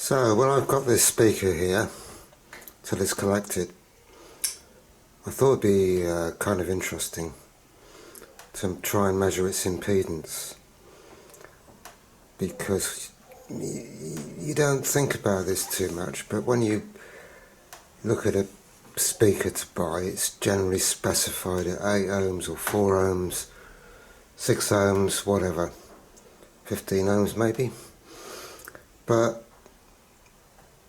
So, when I've got this speaker here, till it's collected, I thought it'd be kind of interesting to try and measure its impedance, because you don't think about this too much, but when you look at a speaker to buy, it's generally specified at 8 ohms or 4 ohms, 6 ohms, whatever, 15 ohms maybe. But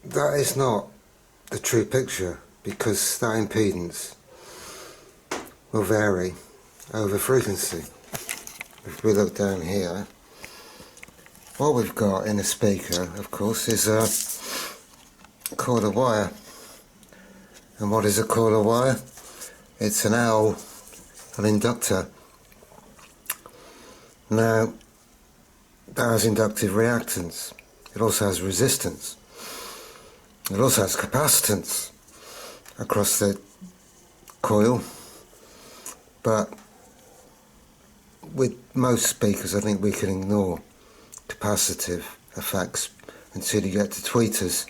that is not the true picture, because that impedance will vary over frequency. If we look down here, what we've got in a speaker, of course, is a coil of wire. And what is a coil of wire? It's an L, an inductor. Now, that has inductive reactance. It also has resistance. It also has capacitance across the coil. But with most speakers, I think we can ignore capacitive effects until you get to tweeters.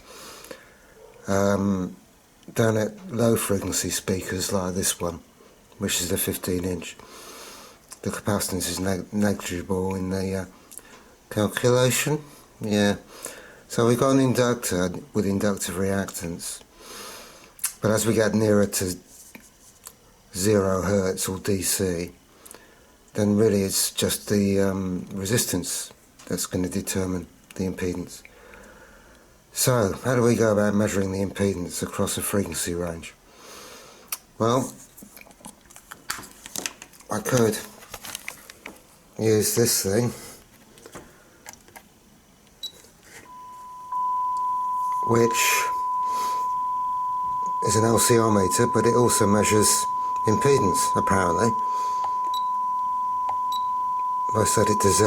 Down at low frequency speakers like this one, which is the 15-inch, the capacitance is negligible in the calculation. Yeah, so we've got an inductor with inductive reactance, but as we get nearer to 0 hertz or DC, then really it's just the resistance that's going to determine the impedance. So, how do we go about measuring the impedance across a frequency range? Well, I could use this thing, which is an LCR meter, but it also measures impedance, apparently. If I set it to Z,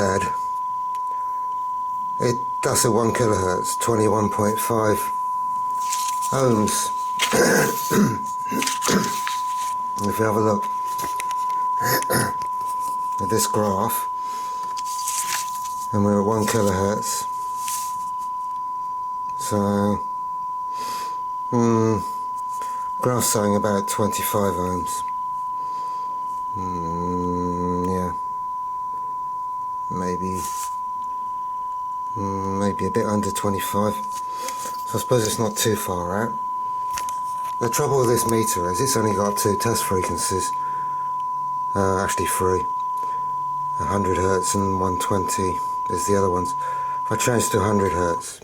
that's at 1 kilohertz, 21.5 ohms. If you have a look at this graph, and we're at 1 kilohertz, so graph's saying about 25 ohms. Yeah, maybe a bit under 25. So I suppose it's not too far out. The trouble with this meter is it's only got 2 test frequencies, actually 3, 100 hertz and 120 is the other ones. If I change to 100 hertz,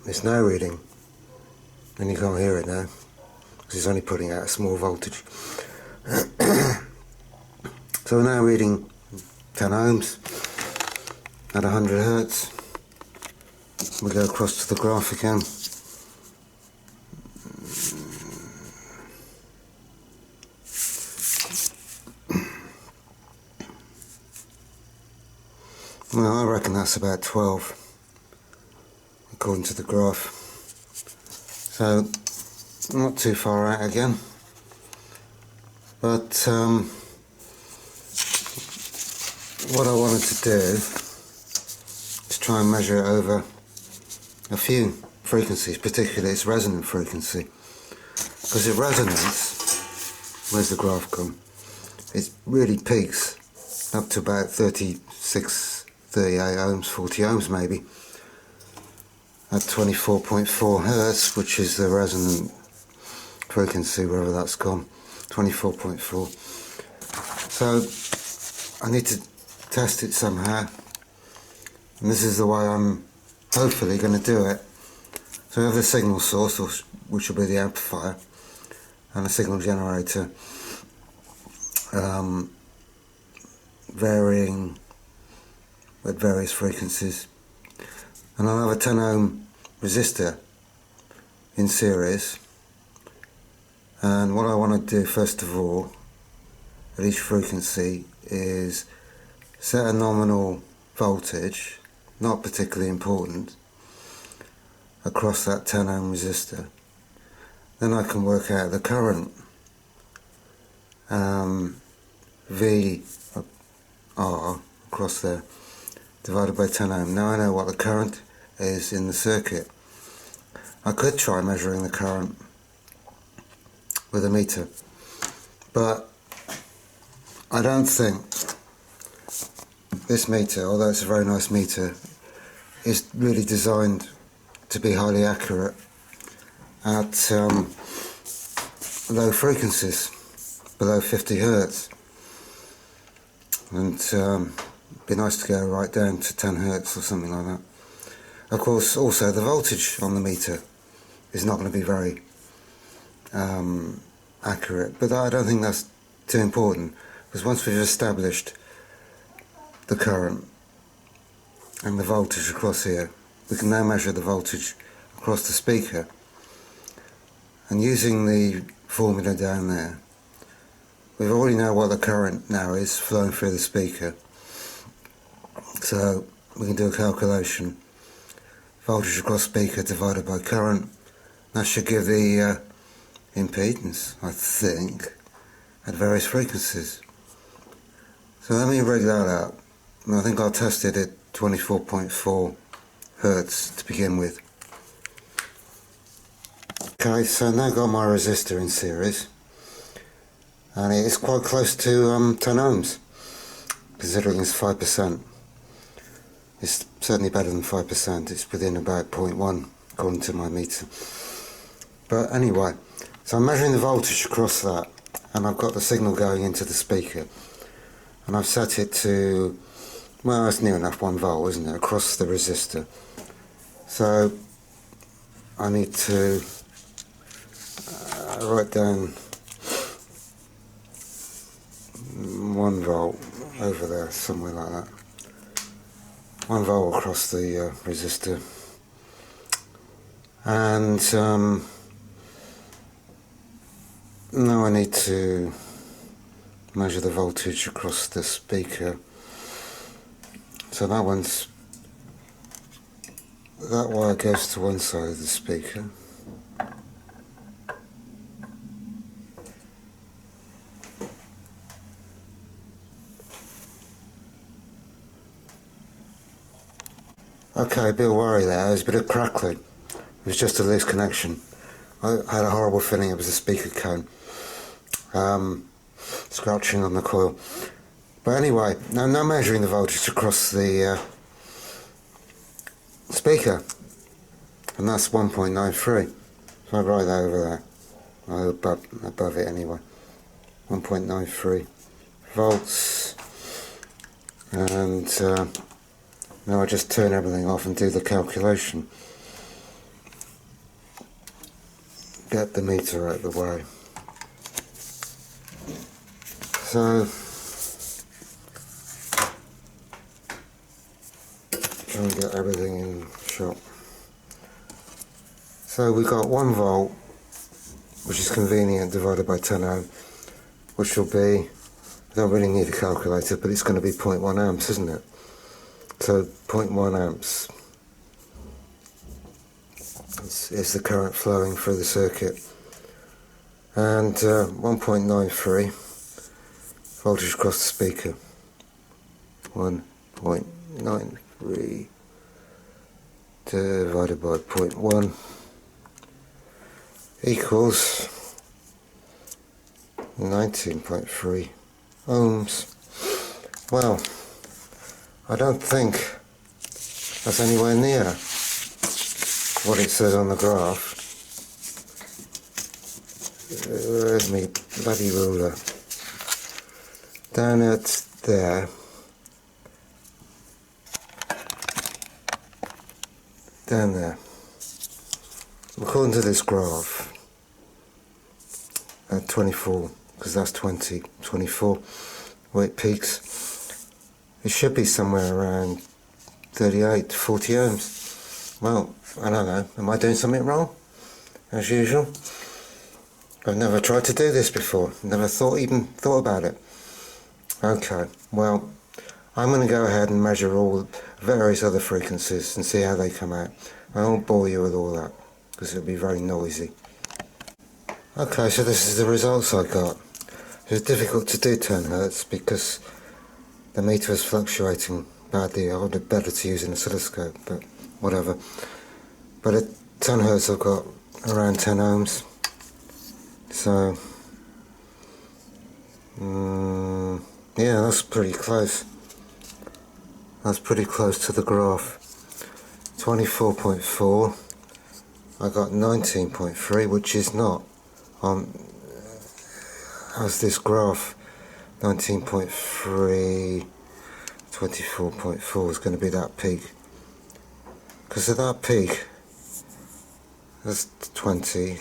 it's now reading, and you can't hear it now because it's only putting out a small voltage. So we're now reading 10 ohms at 100 hertz. We go across to the graph again. Well, I reckon that's about 12 according to the graph. So not too far out again. But what I wanted to do is try and measure it over a few frequencies, particularly its resonant frequency. Because at resonance, where's the graph gone? It really peaks up to about 36, 38 ohms, 40 ohms maybe, at 24.4 hertz, which is the resonant frequency, wherever that's gone, 24.4. So I need to test it somehow, and this is the way I'm hopefully going to do it. So we have the signal source, which will be the amplifier, and a signal generator varying at various frequencies, and I'll have a 10 ohm resistor in series. And what I want to do first of all at each frequency is set a nominal voltage, not particularly important, across that 10 ohm resistor. Then I can work out the current VR across there divided by 10 ohm. Now I know what the current is in the circuit. I could try measuring the current with a meter, but I don't think this meter, although it's a very nice meter, is really designed to be highly accurate at low frequencies, below 50 Hertz. And it'd be nice to go right down to 10 Hertz or something like that. Of course, also the voltage on the meter is not going to be very accurate, but I don't think that's too important, because once we've established the current and the voltage across here, we can now measure the voltage across the speaker, and using the formula down there, we already know what the current now is flowing through the speaker, so we can do a calculation. Voltage across speaker divided by current, that should give the impedance, I think, at various frequencies. So let me rig that up. I think I'll test it at 24.4 Hertz to begin with. Okay, so now I've got my resistor in series, and it is quite close to 10 ohms, considering it's 5%. It's certainly better than 5%, it's within about 0.1 according to my meter. But anyway, so I'm measuring the voltage across that, and I've got the signal going into the speaker, and I've set it to, well, it's near enough 1 volt, isn't it, across the resistor. So I need to write down 1 volt over there, somewhere like that. 1 volt across the resistor, and now I need to measure the voltage across the speaker. So that wire goes to one side of the speaker, okay, a bit of worry there, there's a bit of crackling. It was just a loose connection. I had a horrible feeling it was a speaker cone scratching on the coil. But anyway, now I'm measuring the voltage across the speaker, and that's 1.93. So I write that over there, above it anyway. 1.93 volts, and now I just turn everything off and do the calculation. Get the meter out of the way. So try and get everything in shot. So we got 1 volt, which is convenient, divided by 10 ohm, which will be, I don't really need a calculator, but it's going to be 0.1 amps, isn't it? So 0.1 amps is the current flowing through the circuit, and 1.93 voltage across the speaker. 1.93 divided by 0.1 equals 19.3 ohms. Well, I don't think that's anywhere near what it says on the graph. Where's my bloody ruler? Down at there. Down there. According to this graph, at 24, because that's 20, 24, where it peaks, it should be somewhere around 38 to 40 ohms. Well, I don't know, am I doing something wrong? As usual. I've never tried to do this before, never even thought about it. Okay, well, I'm going to go ahead and measure all various other frequencies and see how they come out. I won't bore you with all that, because it'll be very noisy. Okay, so this is the results I got. It was difficult to do 10 Hertz because the meter is fluctuating badly. I would have better to use an oscilloscope, but whatever. But at 10 Hz I've got around 10 ohms, so yeah, that's pretty close. That's pretty close to the graph. 24.4, I got 19.3, which is not on as this graph. 19.3, 24.4 is going to be that peak. Because of that peak, that's 20,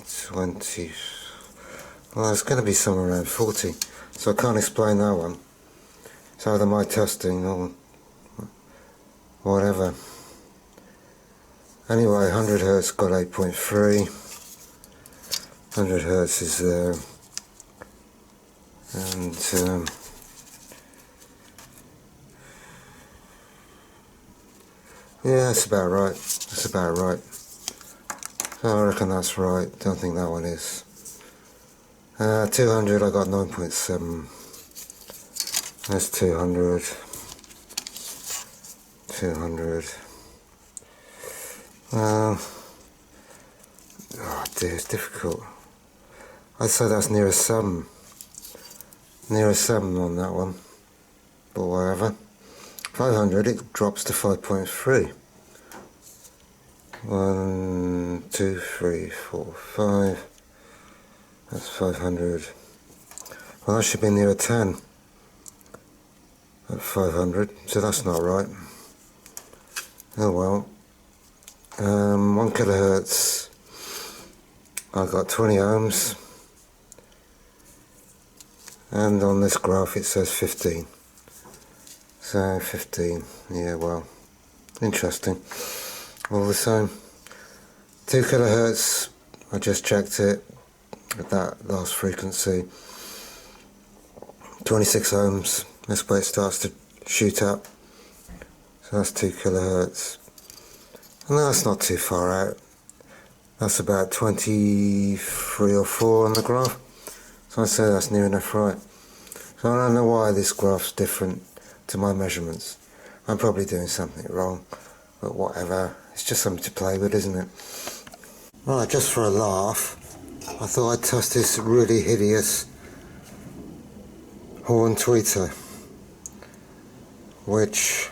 well, it's going to be somewhere around 40. So I can't explain that one. It's either my testing or whatever. Anyway, 100 Hz got 8.3. 100 Hz is there. And yeah, that's about right. That's about right. So I reckon that's right. Don't think that one is. 200, I got 9.7. That's 200. 200. Oh dear, it's difficult. I'd say that's near a 7. Near a 7 on that one. But whatever. 500, it drops to 5.3. 1, 2, 3, 4, 5. That's 500. Well, that should be near a 10 at 500, so that's not right. Oh well. 1 kilohertz, I got 20 ohms, and on this graph it says 15. So 15, yeah, well, interesting. All the same. 2 kilohertz, I just checked it at that last frequency. 26 ohms, that's where it starts to shoot up. So that's 2 kilohertz. And that's not too far out. That's about 23 or 4 on the graph. So I say that's near enough right. So I don't know why this graph's different to my measurements. I'm probably doing something wrong, but whatever. It's just something to play with, isn't it? Right, just for a laugh, I thought I'd test this really hideous horn tweeter, which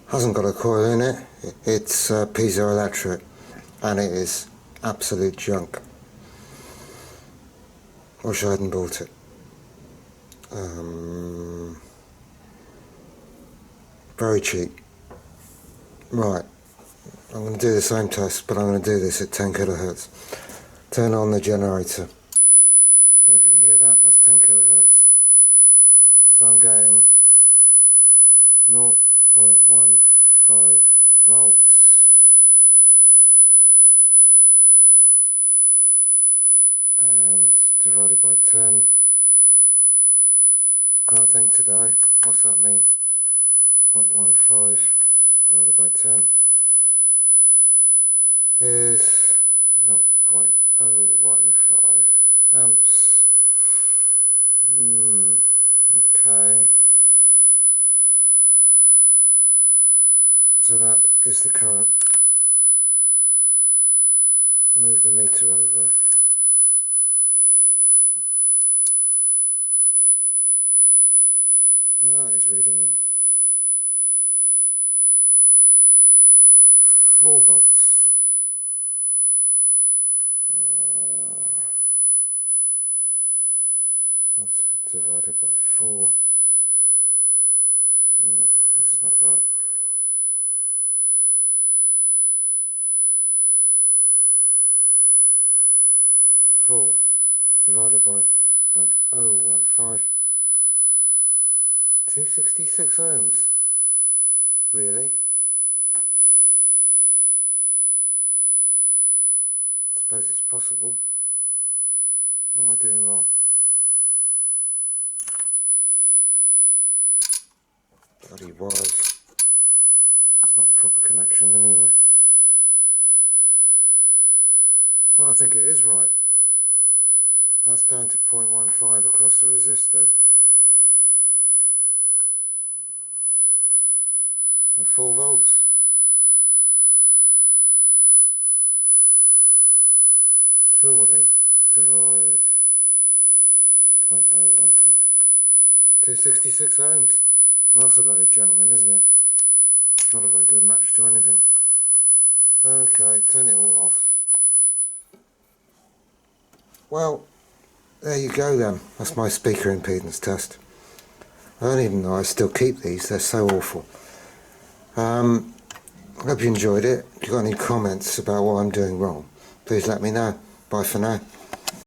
hasn't got a coil in it. It's piezoelectric, and it is absolute junk. Wish I hadn't bought it. Very cheap. Right, I'm going to do the same test, but I'm going to do this at 10 kilohertz. Turn on the generator. Don't know if you can hear that. That's 10 kilohertz. So I'm getting 0.15 volts. And divided by 10. Can't think today. What's that mean? 0.15 divided by 10 is 0.015 amps. Okay. So that is the current. Move the meter over. That is reading 4 volts. That's divided by 4. No, that's not right. Four divided by 0.015. 266 ohms. Really? I suppose it's possible. What am I doing wrong? Bloody wires. It's not a proper connection anyway. Well, I think it is right. That's down to 0.15 across the resistor. and 4 volts. Surely divide 0.015. 266 ohms. Well, that's a lot of junk then, isn't it? Not a very good match to anything. Okay, turn it all off. Well, there you go then. That's my speaker impedance test. I don't even know I still keep these, they're so awful. I hope you enjoyed it. If you've got any comments about what I'm doing wrong, please let me know. Bye for now.